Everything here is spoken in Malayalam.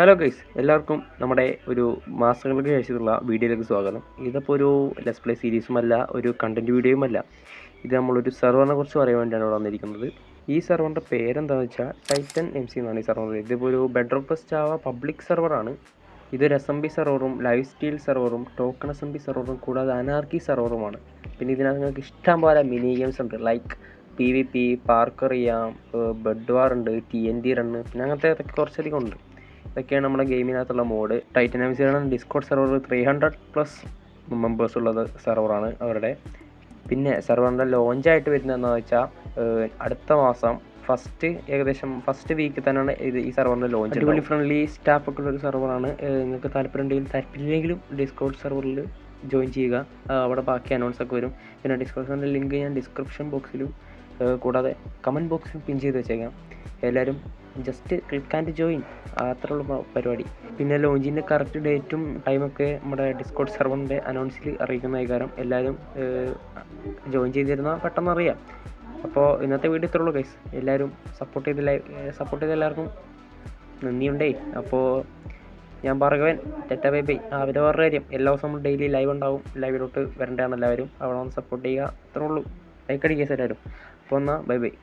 ഹലോ ഗൈസ്, എല്ലാവർക്കും നമ്മുടെ ഒരു മാസങ്ങൾക്ക് ശേഷമുള്ള വീഡിയോയിലേക്ക് സ്വാഗതം. ഇതിപ്പോൾ ഒരു ലെറ്റ്സ് പ്ലേ സീരീസുമല്ല, ഒരു കണ്ടൻറ് വീഡിയോയുമല്ല. ഇത് നമ്മളൊരു സെർവറിനെ കുറിച്ച് പറയാൻ വേണ്ടിയാണ് ഇവിടെ വന്നിരിക്കുന്നത്. ഈ സെർവറിൻ്റെ പേരെന്താണെന്ന് വെച്ചാൽ ടൈറ്റൻ MC എന്നാണ് ഈ സെർവർ. ഇതിപ്പോൾ ഒരു ബെഡ്റോക്ക് പ്ലസ് ജാവ പബ്ലിക് സെർവറാണ്. ഇതൊരു SMB സെർവറും ലൈവ് സ്റ്റീൽ സെർവറും ടോക്കൺ SMB സെർവറും കൂടാതെ അനാർക്കി സെർവറുമാണ്. പിന്നെ ഇതിനകത്ത് നിങ്ങൾക്ക് ഇഷ്ടം പോലെ മിനി ഗെയിംസ് ഉണ്ട്, ലൈക്ക് PvP, പാർക്കർ ചെയ്യാം, ബെഡ് വാർ ഉണ്ട്, TNT റണ്ണ്, പിന്നെ അങ്ങനത്തെ കുറച്ചധികം ഉണ്ട്. ഇതൊക്കെയാണ് നമ്മുടെ ഗെയിമിനകത്തുള്ള മോഡ്. ടൈറ്റൻ MCയുടെ ഡിസ്കോഡ് സെർവർ 300+ മെമ്പേഴ്സ് ഉള്ളത് സെർവറാണ് അവരുടെ. പിന്നെ സെർവറിൻ്റെ ലോഞ്ചായിട്ട് വരുന്നതെന്ന് വെച്ചാൽ അടുത്ത മാസം ഏകദേശം ഫസ്റ്റ് വീക്കിൽ തന്നെയാണ് ഈ സെർവറിൻ്റെ ലോഞ്ച്. അടിപൊളി ഫ്രണ്ട്ലി സ്റ്റാഫൊക്കെ ഉള്ളൊരു സെർവറാണ്. നിങ്ങൾക്ക് താല്പര്യമില്ലെങ്കിലും ഡിസ്കോഡ് സെർവറിൽ ജോയിൻ ചെയ്യുക. അവിടെ ബാക്കി അനൗൺസ് ഒക്കെ വരും. പിന്നെ ഡിസ്കോഡ് ലിങ്ക് ഞാൻ ഡിസ്ക്രിപ്ഷൻ ബോക്സിലും കൂടാതെ കമൻറ്റ് ബോക്സിലും പിൻ ചെയ്ത് വെച്ചേക്കാം. എല്ലാവരും ജസ്റ്റ് ക്ലിക്ക് ആൻഡ് ജോയിൻ, അത്രയുള്ള പരിപാടി. പിന്നെ ലോഞ്ചിൻ്റെ കറക്റ്റ് ഡേറ്റും ടൈമൊക്കെ നമ്മുടെ ഡിസ്കോഡ് സെർവറിൻ്റെ അനൗൺസിൽ അറിയിക്കുന്ന കാരണം എല്ലാവരും ജോയിൻ ചെയ്തിരുന്നാൽ പെട്ടെന്ന് അറിയാം. അപ്പോൾ ഇന്നത്തെ വീഡിയോ ഇത്രയുള്ളൂ ഗൈസ്. എല്ലാവരും സപ്പോർട്ട് ചെയ്ത എല്ലാവർക്കും നന്ദിയുണ്ടേ. അപ്പോൾ ഞാൻ ഭാർഗവൻ, ടെറ്റ ബൈ ബൈ. അവരെ വേറെ കാര്യം, എല്ലാ ദിവസവും നമ്മൾ ഡെയിലി ലൈവ് ഉണ്ടാവും. ലൈവിലോട്ട് വരേണ്ടതാണ് എല്ലാവരും. അവിടെ വന്ന് സപ്പോർട്ട് ചെയ്യുക, അത്രേ ഉള്ളൂ. ലൈക്ക് അടിക്കുക എല്ലാവരും. അപ്പോൾ എന്നാൽ ബൈ ബൈ.